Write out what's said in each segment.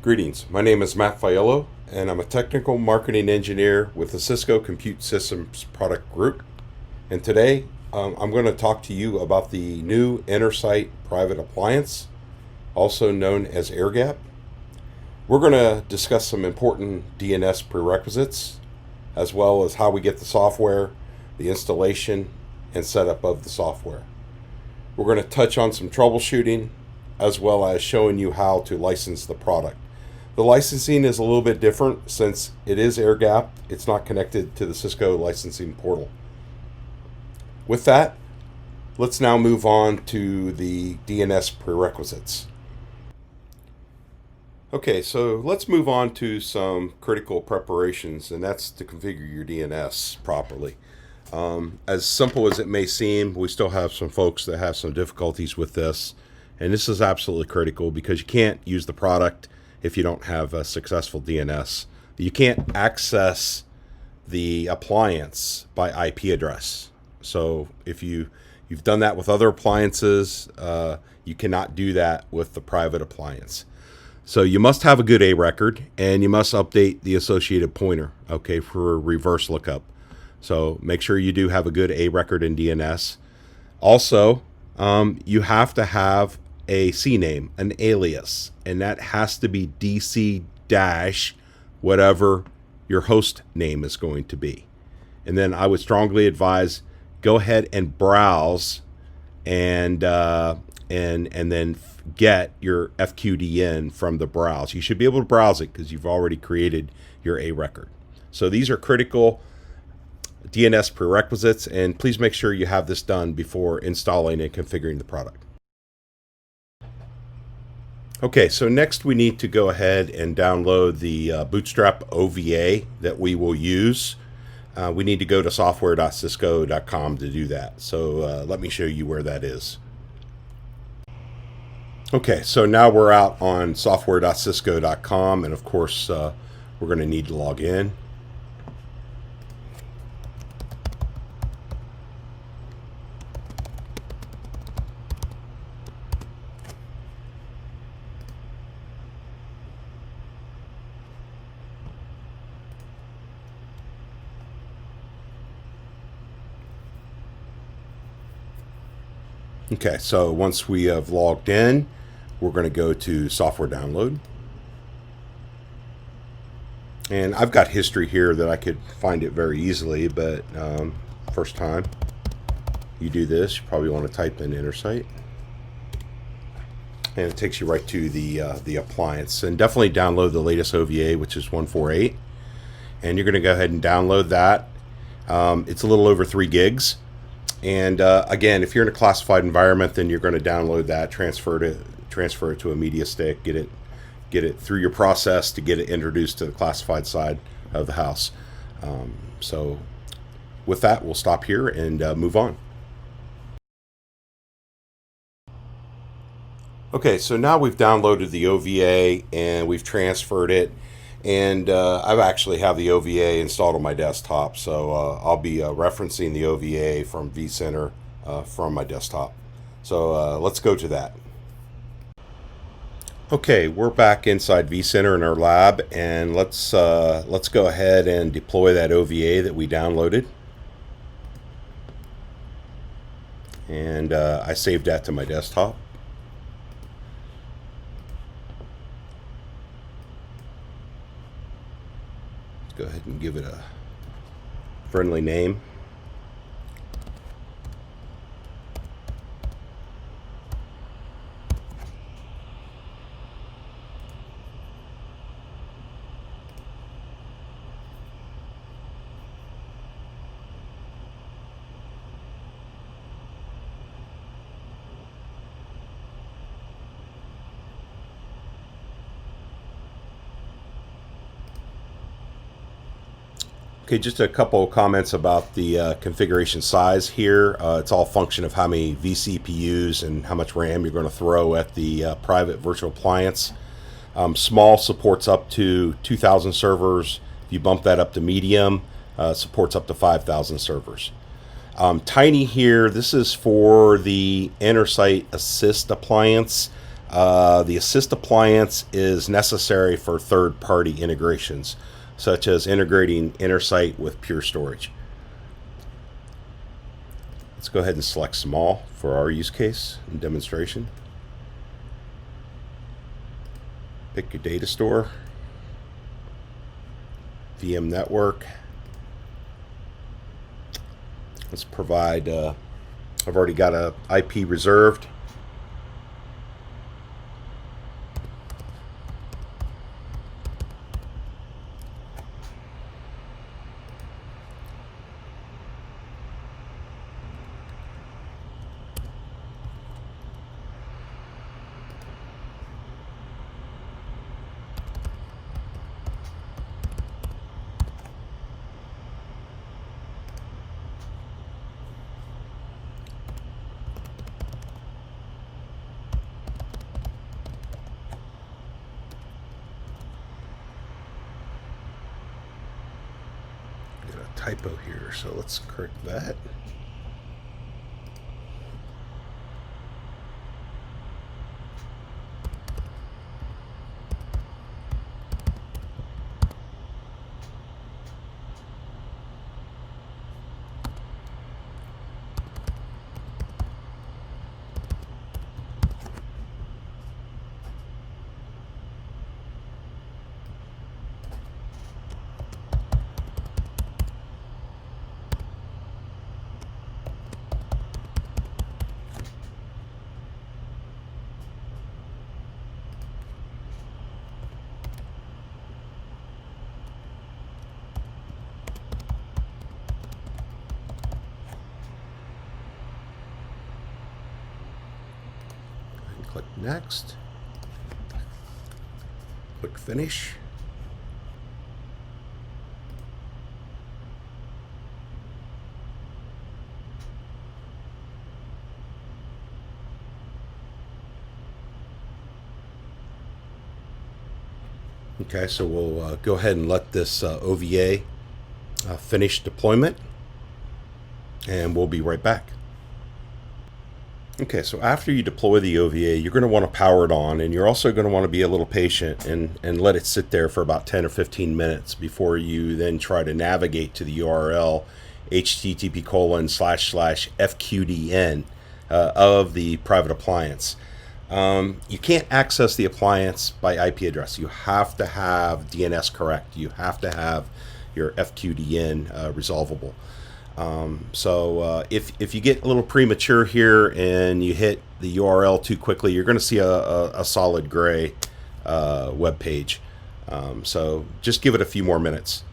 Greetings, my name is Matt Fiello, and I'm a technical marketing engineer with the Cisco Compute Systems product group. And today, I'm going to talk to you about the new Intersight private appliance, also known as AirGap. We're going to discuss some important DNS prerequisites, as well as how we get the software, the installation, and setup of the software. We're going to touch on some troubleshooting, as well as showing you how to license the product. The licensing is a little bit different since it is AirGap. It's not connected to the Cisco licensing portal. With that, let's now move on to the DNS prerequisites. Okay, so let's move on to some critical preparations, and that's to configure your DNS properly. As simple as it may seem, we still have some folks that have some difficulties with this, and this is absolutely critical because you can't use the product if you don't have a successful DNS. You can't access the appliance by IP address. So if you've done that with other appliances, you cannot do that with the private appliance. So you must have a good A record, and you must update the associated pointer, okay, for reverse lookup. So make sure you do have a good A record in DNS. Also, you have to have a CNAME, an alias, and that has to be DC dash whatever your host name is going to be. And then I would strongly advise go ahead and browse and then get your FQDN from the browse. You should be able to browse it because you've already created your A record. So these are critical DNS prerequisites, and please make sure you have this done before installing and configuring the product. Okay, so next we need to go ahead and download the Bootstrap OVA that we will use. We need to go to software.cisco.com to do that. So let me show you where that is. Okay, so now we're out on software.cisco.com, and of course we're going to need to log in. Okay, so once we have logged in, we're going to go to software download. And I've got history here that I could find it very easily, but first time you do this, you probably want to type in Intersight. And it takes you right to the appliance. And definitely download the latest OVA, which is 148. And you're going to go ahead and download that. It's a little over 3 gigs. And again, if you're in a classified environment, then you're going to download that, transfer it to a media stick, get it through your process to get it introduced to the classified side of the house. So with that, we'll stop here and move on. Okay, so now we've downloaded the OVA and we've transferred it. And I actually have the OVA installed on my desktop, so I'll be referencing the OVA from vCenter from my desktop. So let's go to that. Okay, we're back inside vCenter in our lab, and let's go ahead and deploy that OVA that we downloaded. And I saved that to my desktop. Go ahead and give it a friendly name. Okay, just a couple of comments about the configuration size here. It's all a function of how many vCPUs and how much RAM you're going to throw at the private virtual appliance. Small supports up to 2,000 servers. If you bump that up to medium, supports up to 5,000 servers. Tiny here, this is for the Intersight Assist appliance. The Assist Appliance is necessary for third-party integrations, such as integrating Intersight with Pure Storage. Let's go ahead and select Small for our use case and demonstration. Pick your data store, VM network. Let's provide, I've already got a IP reserved. Typo here, so let's correct that. Click Next. Click Finish. Okay, so we'll go ahead and let this OVA finish deployment, and we'll be right back. Okay, so after you deploy the OVA, you're going to want to power it on, and you're also going to want to be a little patient and let it sit there for about 10 or 15 minutes before you then try to navigate to the URL http://fqdn of the private appliance. You can't access the appliance by IP address. You have to have DNS correct. You have to have your FQDN resolvable. So if you get a little premature here and you hit the URL too quickly, you're going to see a solid gray web page. So just give it a few more minutes.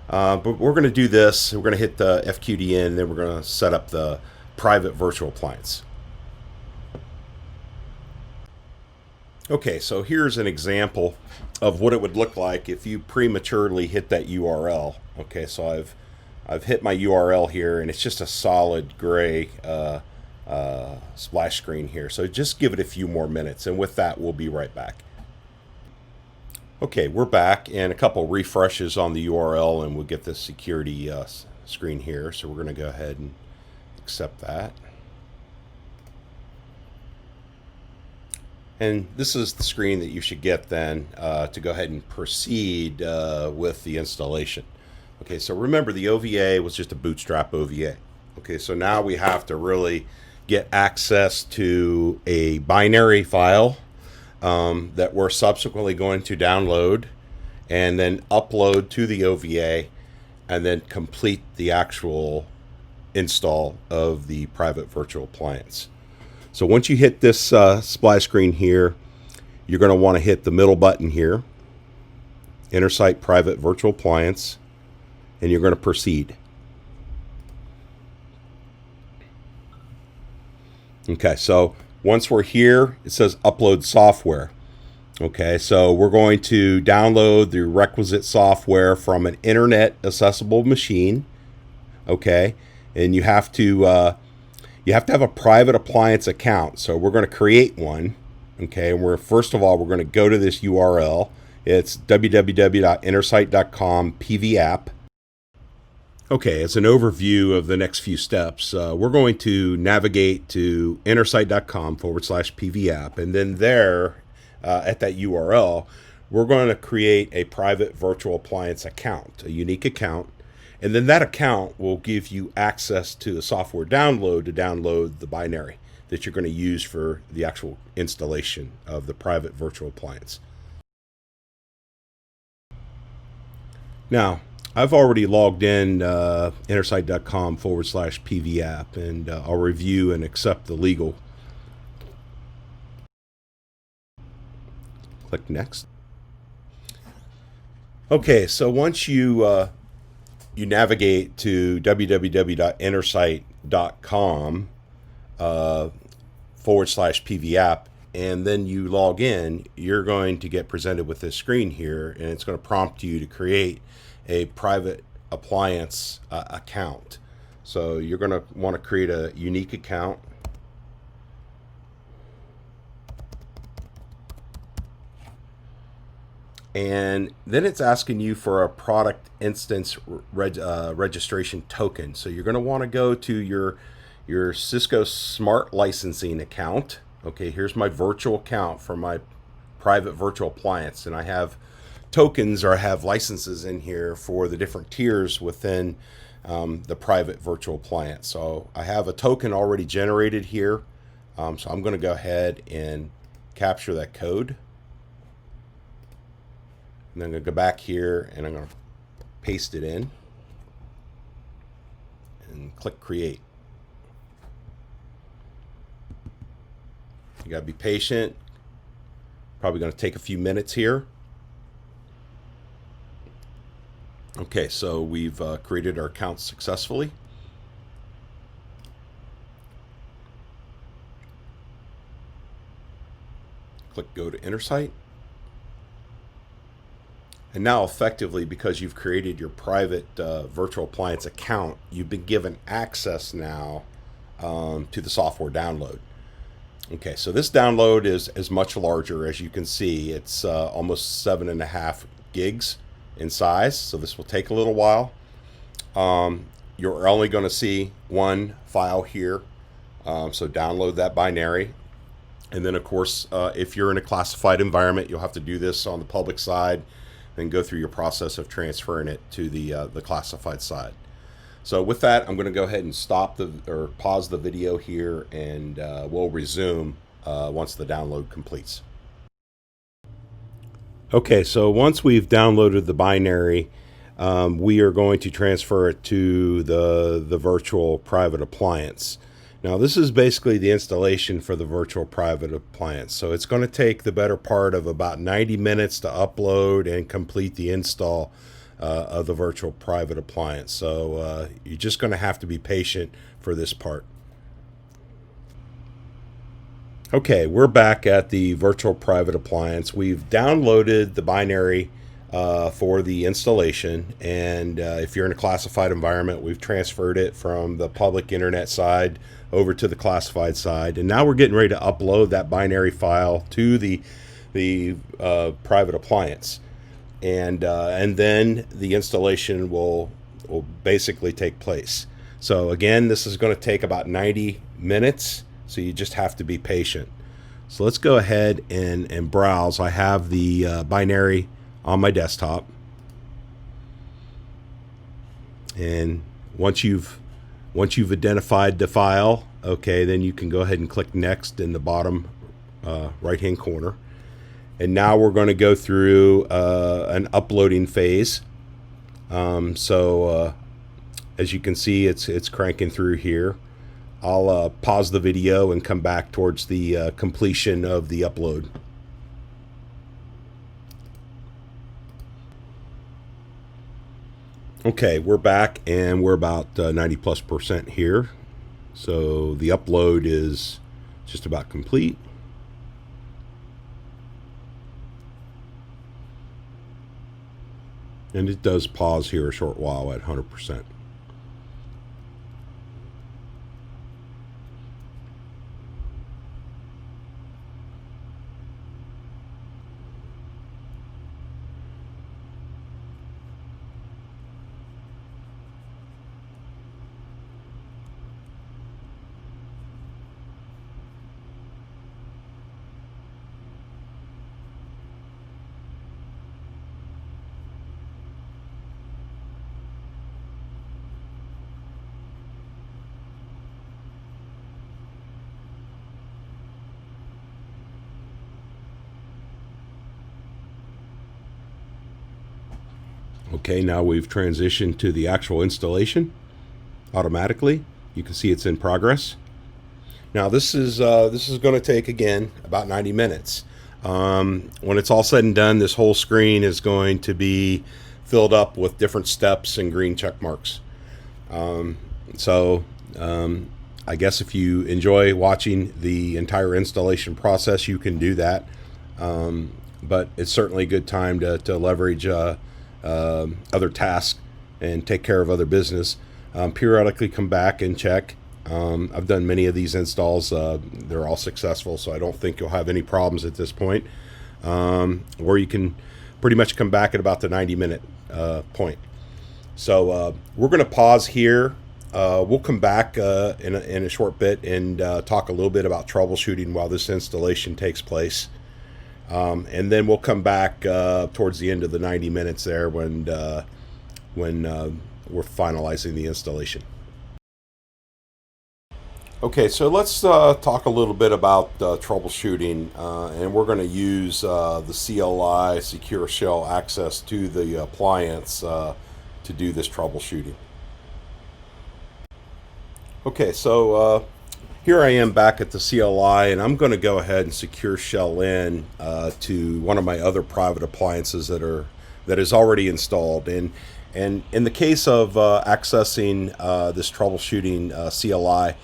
But we're going to do this. We're going to hit the FQDN, and then we're going to set up the private virtual appliance. Okay, so here's an example of what it would look like if you prematurely hit that URL. Okay, so I've hit my URL here, and it's just a solid gray splash screen here. So just give it a few more minutes, and with that, we'll be right back. Okay, we're back, and a couple refreshes on the URL, and we'll get the security screen here. So we're going to go ahead and accept that. And this is the screen that you should get then to go ahead and proceed with the installation. Okay, so remember the OVA was just a bootstrap OVA. Okay, so now we have to really get access to a binary file that we're subsequently going to download and then upload to the OVA and then complete the actual install of the private virtual appliance. So once you hit this splash screen here, you're going to want to hit the middle button here, Intersight Private Virtual Appliance, and you're going to proceed. Okay, so once we're here, it says upload software. Okay, so we're going to download the requisite software from an internet accessible machine. Okay, and you have to have a private appliance account. So we're going to create one. Okay, and first of all, we're going to go to this URL. It's www.intersight.com pvapp. Okay, as an overview of the next few steps, we're going to navigate to intersight.com/pvapp, and then there, at that URL, we're going to create a private virtual appliance account, a unique account, and then that account will give you access to a software download to download the binary that you're going to use for the actual installation of the private virtual appliance. Now, I've already logged in intersight.com/pvapp, and I'll review and accept the legal. Click next. Okay, so once you navigate to www.intersight.com/pvapp, and then you log in, you're going to get presented with this screen here, and it's going to prompt you to create a private appliance account. So you're going to want to create a unique account. And then it's asking you for a product instance registration token. So you're going to want to go to your Cisco Smart Licensing account. Okay, here's my virtual account for my private virtual appliance, and I have tokens, or I have licenses in here for the different tiers within the private virtual appliance. So I have a token already generated here. So I'm going to go ahead and capture that code. And then I'm going to go back here and I'm going to paste it in and click create. You got to be patient. Probably going to take a few minutes here. Okay, so we've created our account successfully. Click go to Intersight. And now effectively, because you've created your private virtual appliance account, you've been given access now to the software download. Okay, so this download is much larger. As you can see, it's almost 7.5 gigs in size, so this will take a little while. You're only going to see one file here, so download that binary. And then, of course, if you're in a classified environment, you'll have to do this on the public side and go through your process of transferring it to the classified side. So with that, I'm going to go ahead and pause the video here, and we'll resume once the download completes. Okay, so once we've downloaded the binary, we are going to transfer it to the virtual private appliance. Now, this is basically the installation for the virtual private appliance. So it's going to take the better part of about 90 minutes to upload and complete the install of the virtual private appliance. So you're just going to have to be patient for this part. Okay, we're back at the virtual private appliance. We've downloaded the binary for the installation, and if you're in a classified environment, we've transferred it from the public internet side over to the classified side, and now we're getting ready to upload that binary file to the private appliance, and then the installation will basically take place. So again, this is going to take about 90 minutes, so you just have to be patient. So let's go ahead and browse. I have the binary on my desktop, and once you've identified the file, okay, then you can go ahead and click next in the bottom right hand corner. And now we're going to go through an uploading phase. So as you can see, it's cranking through here. I'll pause the video and come back towards the completion of the upload. Okay, we're back, and we're about 90+% here. So the upload is just about complete. And it does pause here a short while at 100%. Okay, now we've transitioned to the actual installation automatically. You can see it's in progress. Now this is going to take, again, about 90 minutes. When it's all said and done, this whole screen is going to be filled up with different steps and green check marks. I guess if you enjoy watching the entire installation process, you can do that. But it's certainly a good time to leverage other tasks and take care of other business. Periodically come back and check. I've done many of these installs. They're all successful, so I don't think you'll have any problems at this point. Or you can pretty much come back at about the 90-minute point. So we're going to pause here. We'll come back in a short bit and talk a little bit about troubleshooting while this installation takes place. And then we'll come back towards the end of the 90 minutes there when we're finalizing the installation. Okay, so let's talk a little bit about troubleshooting, and we're going to use the CLI Secure Shell access to the appliance to do this troubleshooting. Okay, so here I am back at the CLI, and I'm going to go ahead and secure shell in to one of my other private appliances that is already installed. And in the case of accessing this troubleshooting CLI,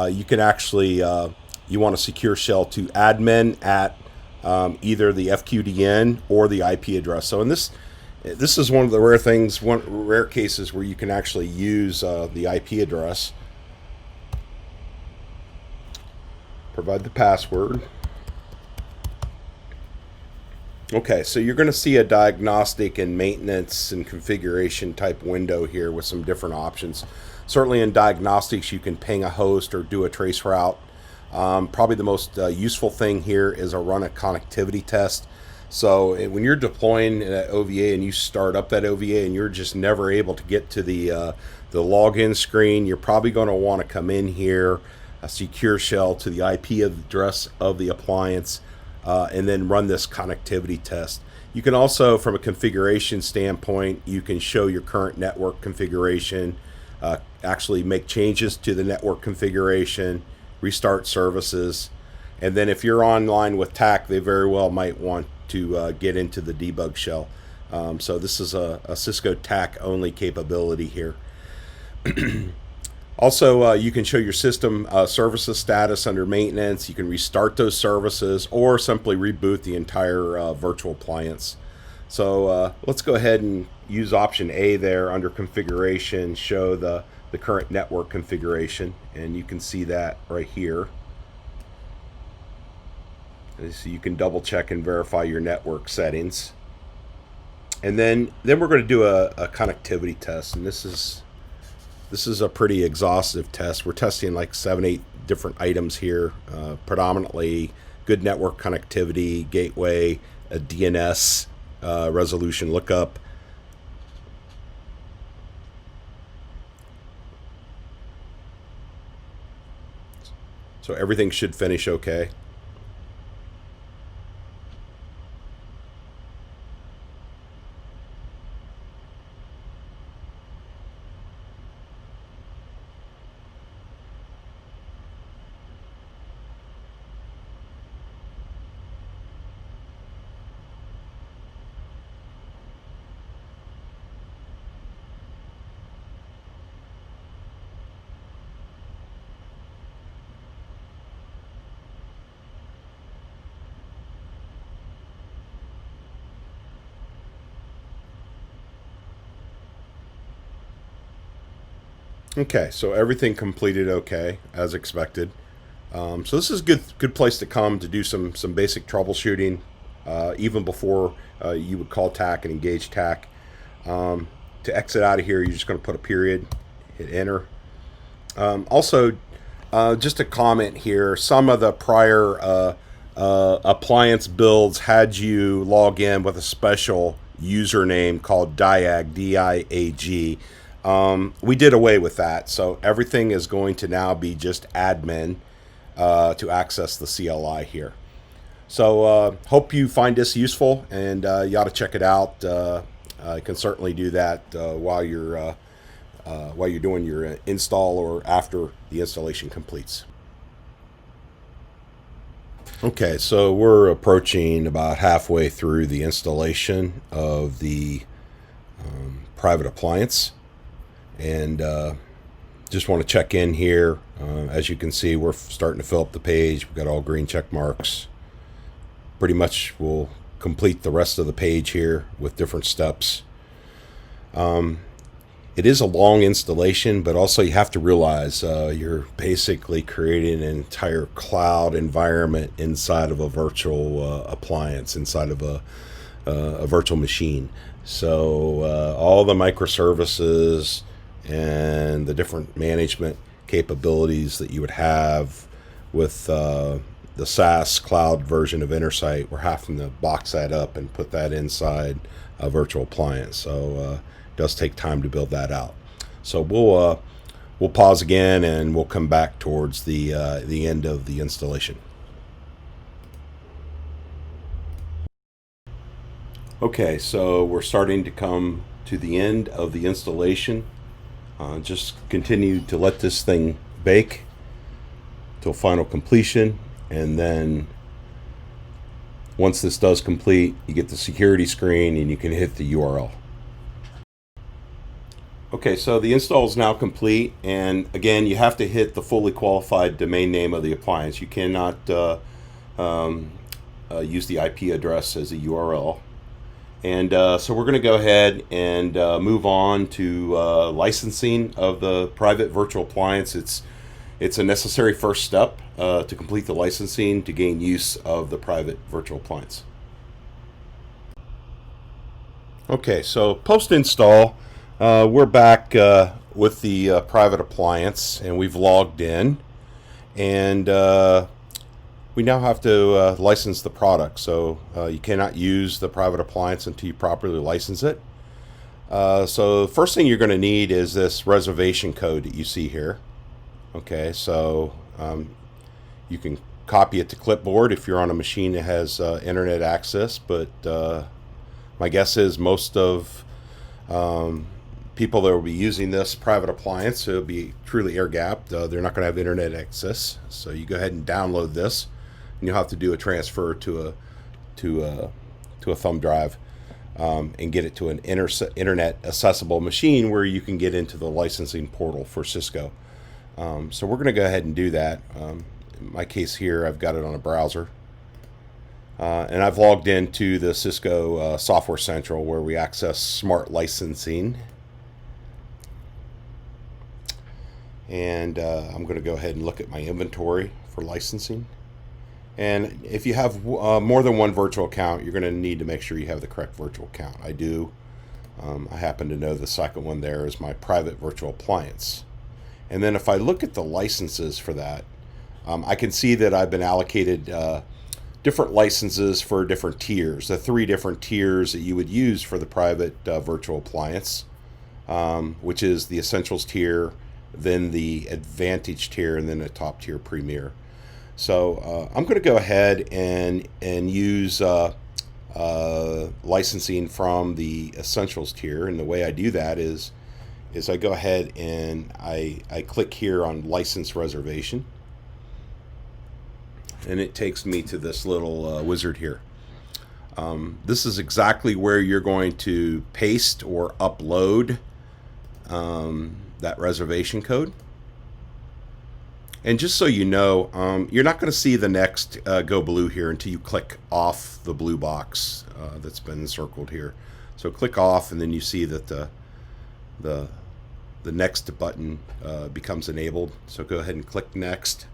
you can actually you want to secure shell to admin at either the FQDN or the IP address. So in this is one of the rare cases where you can actually use the IP address. Provide the password. Okay, so you're going to see a diagnostic and maintenance and configuration type window here with some different options. Certainly in diagnostics, you can ping a host or do a trace route. Probably the most useful thing here is run a connectivity test. So when you're deploying an OVA and you start up that OVA and you're just never able to get to the login screen, you're probably going to want to come in here, secure shell to the IP address of the appliance, and then run this connectivity test. You can also, from a configuration standpoint, you can show your current network configuration, actually make changes to the network configuration, restart services, and then if you're online with TAC, they very well might want to get into the debug shell. So this is a Cisco TAC only capability here. Also, you can show your system services status under maintenance. You can restart those services or simply reboot the entire virtual appliance. So let's go ahead and use option A there under configuration, show the current network configuration, and you can see that right here. So you can double check and verify your network settings. And then we're going to do a connectivity test, and this is a pretty exhaustive test. We're testing like 7-8 different items here, predominantly good network connectivity, gateway, a DNS resolution lookup. So everything should finish okay. Okay, so everything completed okay, as expected. So this is a good place to come to do some basic troubleshooting, even before you would call TAC and engage TAC. To exit out of here, you're just going to put a period, hit enter. Also, just a comment here, some of the prior appliance builds had you log in with a special username called DIAG, D-I-A-G. We did away with that, so everything is going to now be just admin to access the CLI here. So hope you find this useful, and you ought to check it out. You can certainly do that while you're doing your install or after the installation completes. Okay, so we're approaching about halfway through the installation of the private appliance, and just want to check in here. As you can see, we're starting to fill up the page. We've got all green check marks. Pretty much we'll complete the rest of the page here with different steps. It is a long installation, but also you have to realize you're basically creating an entire cloud environment inside of a virtual appliance, inside of a virtual machine. So all the microservices and the different management capabilities that you would have with the SaaS cloud version of Intersight, we're having to box that up and put that inside a virtual appliance. So it does take time to build that out. So we'll pause again and we'll come back towards the end of the installation. Okay, so we're starting to come to the end of the installation. Just continue to let this thing bake till final completion, and then once this does complete, you get the security screen and you can hit the URL. Okay, so the install is now complete, and again, you have to hit the fully qualified domain name of the appliance. You cannot use the IP address as a URL. And so we're going to go ahead and move on to licensing of the private virtual appliance. It's a necessary first step to complete the licensing to gain use of the private virtual appliance. Okay, so post-install, we're back with the private appliance, and we've logged in, and we now have to license the product. So you cannot use the private appliance until you properly license it. So the first thing you're going to need is this reservation code that you see here. Okay, so you can copy it to clipboard if you're on a machine that has internet access, but my guess is most of people that will be using this private appliance, it'll be truly air-gapped. They're not going to have internet access. So you go ahead and download this, and you'll have to do a transfer to a thumb drive and get it to an internet accessible machine where you can get into the licensing portal for Cisco. So we're going to go ahead and do that. In my case here, I've got it on a browser. And I've logged into the Cisco Software Central where we access smart licensing. And I'm going to go ahead and look at my inventory for licensing. And if you have more than one virtual account, you're going to need to make sure you have the correct virtual account. I do. I happen to know the second one there is my private virtual appliance. And then if I look at the licenses for that, I can see that I've been allocated different licenses for different tiers. The 3 different tiers that you would use for the private virtual appliance, which is the Essentials tier, then the Advantage tier, and then the top tier Premier. So I'm going to go ahead and use licensing from the Essentials tier, and the way I do that is I go ahead and I click here on License Reservation, and it takes me to this little wizard here. This is exactly where you're going to paste or upload that reservation code. And just so you know, you're not going to see the next go blue here until you click off the blue box that's been circled here. So click off, and then you see that the next button becomes enabled. So go ahead and click next.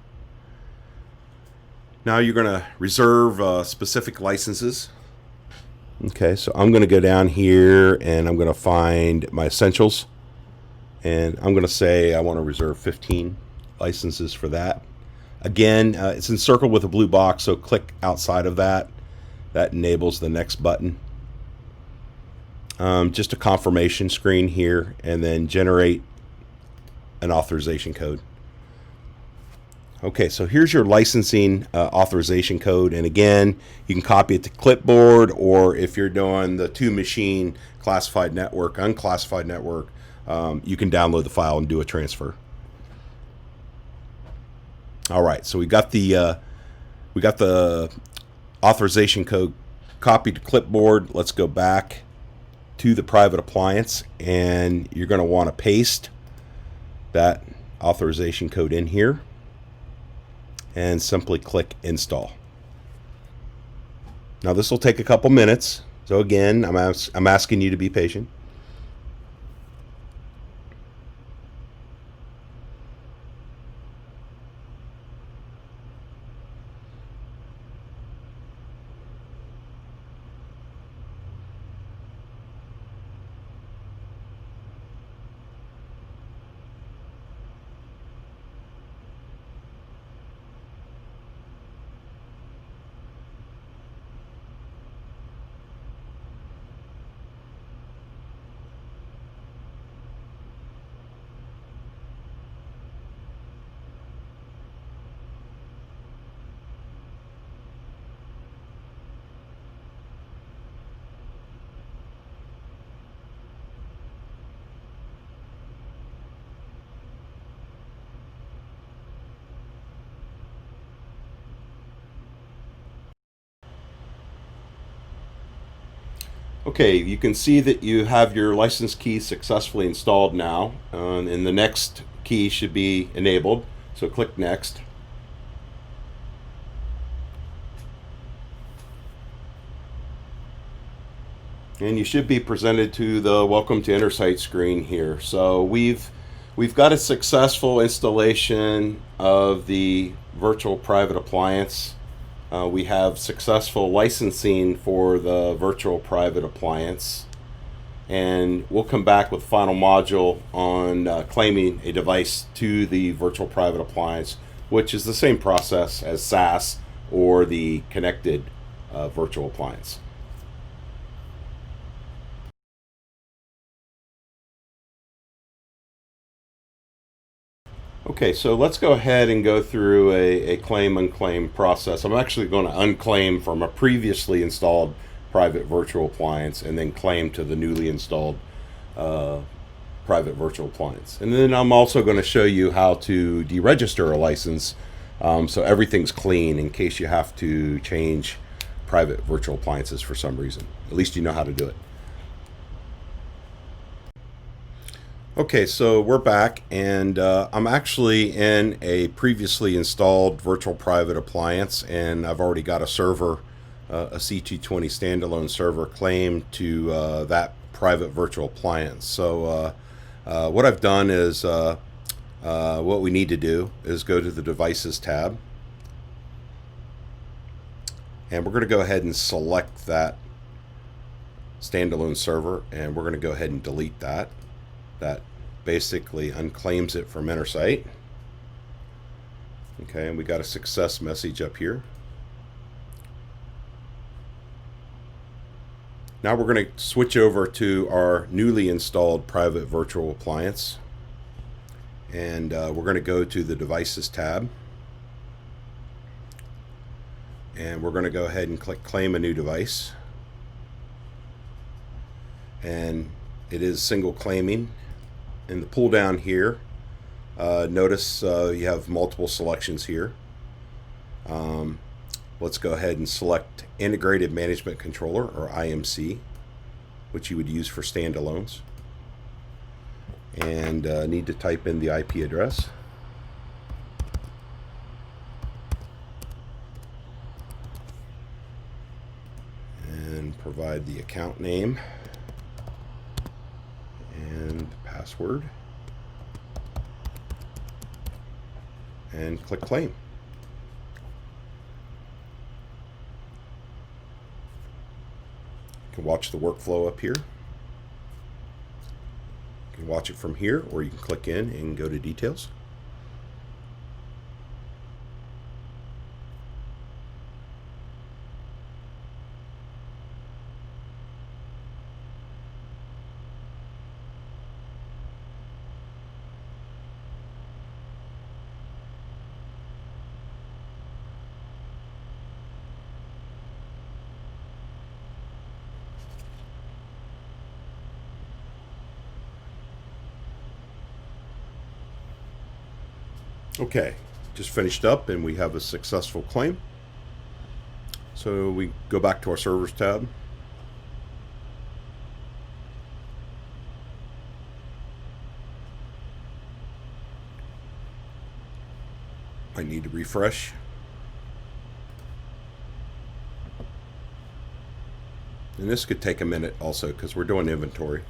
Now you're going to reserve specific licenses. Okay, so I'm going to go down here and I'm going to find my Essentials, and I'm going to say I want to reserve 15 licenses for that. Again, it's encircled with a blue box, so click outside of that. That enables the next button. Just a confirmation screen here, and then generate an authorization code. Okay, so here's your licensing authorization code, and again, you can copy it to clipboard, or if you're doing the two-machine classified network, unclassified network, you can download the file and do a transfer. All right, so we got the authorization code copied to clipboard. Let's go back to the private appliance, and you're going to want to paste that authorization code in here and simply click install. Now this will take a couple minutes, so again, I'm asking you to be patient. Okay, you can see that you have your license key successfully installed now, and the next key should be enabled, so click next. And you should be presented to the Welcome to Intersight screen here. So we've got a successful installation of the virtual private appliance. We have successful licensing for the virtual private appliance, and we'll come back with final module on claiming a device to the virtual private appliance, which is the same process as SaaS or the connected virtual appliance. Okay, so let's go ahead and go through a claim unclaim process. I'm actually going to unclaim from a previously installed private virtual appliance and then claim to the newly installed private virtual appliance. And then I'm also going to show you how to deregister a license so everything's clean in case you have to change private virtual appliances for some reason. At least you know how to do it. Okay, so we're back, and I'm actually in a previously installed virtual private appliance, and I've already got a server, a C220 standalone server claimed to that private virtual appliance. So what I've done is what we need to do is go to the Devices tab, and we're going to go ahead and select that standalone server, and we're going to go ahead and delete that. That basically unclaims it from Intersight. Okay, and we got a success message up here. Now we're going to switch over to our newly installed private virtual appliance, and we're going to go to the Devices tab, and we're going to go ahead and click Claim a New Device, and it is single claiming. In the pull down here, notice you have multiple selections here. Let's go ahead and select Integrated Management Controller, or IMC, which you would use for standalones. And need to type in the IP address. And provide the account name and password, and click claim. You can watch the workflow up here. You can watch it from here, or you can click in and go to details. Okay, just finished up and we have a successful claim. So we go back to our servers tab. I need to refresh. And this could take a minute also because we're doing inventory.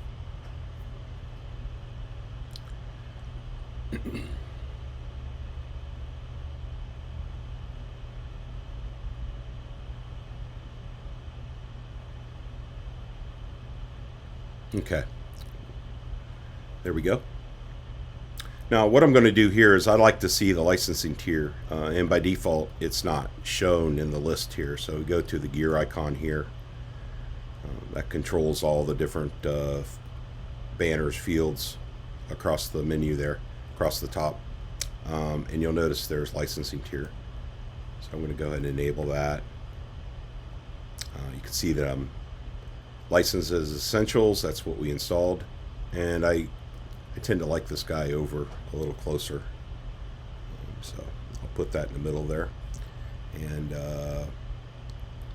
Okay, there we go. Now what I'm going to do here is I like to see the licensing tier, and by default it's not shown in the list here. So we go to the gear icon here. That controls all the different banners, fields across the menu there, across the top. And you'll notice there's licensing tier. So I'm going to go ahead and enable that. You can see that I'm licensed as Essentials. That's what we installed. And I tend to like this guy over a little closer. So I'll put that in the middle there. And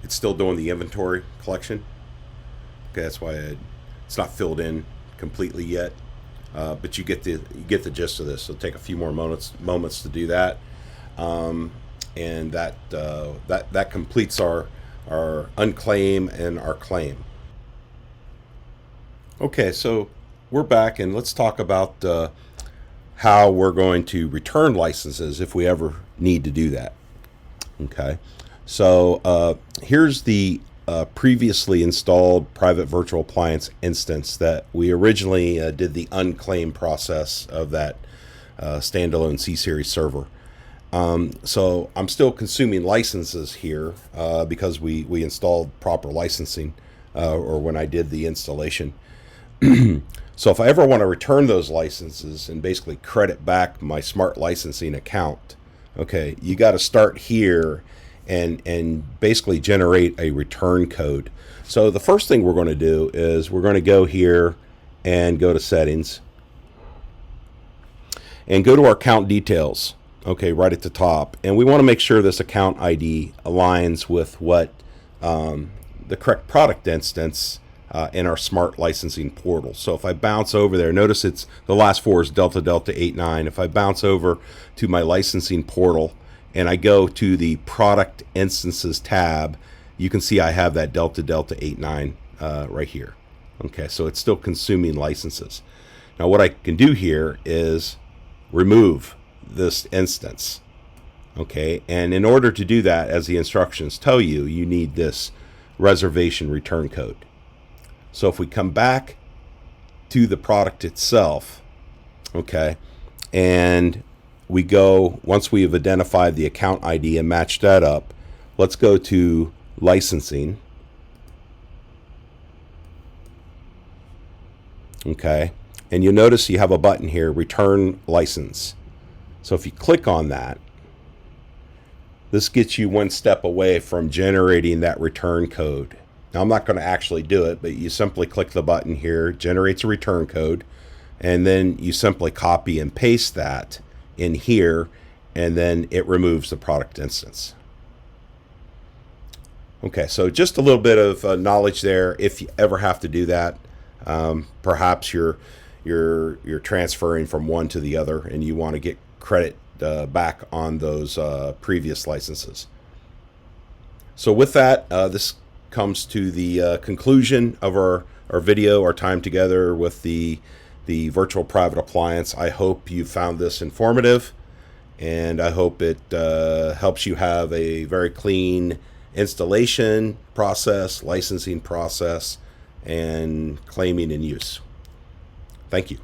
it's still doing the inventory collection. Okay, that's why it's not filled in completely yet, but you get the gist of this. It'll take a few more moments to do that, and that completes our unclaim and our claim. Okay, so we're back, and let's talk about how we're going to return licenses if we ever need to do that. Okay, so here's the previously installed private virtual appliance instance that we originally did the unclaim process of that standalone C-Series server. So I'm still consuming licenses here because we installed proper licensing or when I did the installation. So if I ever want to return those licenses and basically credit back my smart licensing account, okay, you got to start here and basically generate a return code. So the first thing we're going to do is we're going to go here and go to settings and go to our account details, okay, right at the top. And we want to make sure this account ID aligns with what the correct product instance in our smart licensing portal. So if I bounce over there, notice it's the last four is Delta Delta 89. If I bounce over to my licensing portal and I go to the product instances tab, you can see I have that Delta Delta 89 right here. Okay, so it's still consuming licenses. Now what I can do here is remove this instance. Okay, and in order to do that, as the instructions tell you, you need this reservation return code. So if we come back to the product itself, okay, and we go, once we have identified the account ID and matched that up, let's go to licensing. Okay, and you'll notice you have a button here, return license. So if you click on that, this gets you one step away from generating that return code. Now I'm not going to actually do it, but you simply click the button here, generates a return code, and then you simply copy and paste that in here, and then it removes the product instance. Okay, so just a little bit of knowledge there if you ever have to do that. Perhaps you're transferring from one to the other and you want to get credit back on those previous licenses. So with that, this comes to the conclusion of our video, our time together with the virtual private appliance. I hope you found this informative, and I hope it helps you have a very clean installation process, licensing process, and claiming and use. Thank you.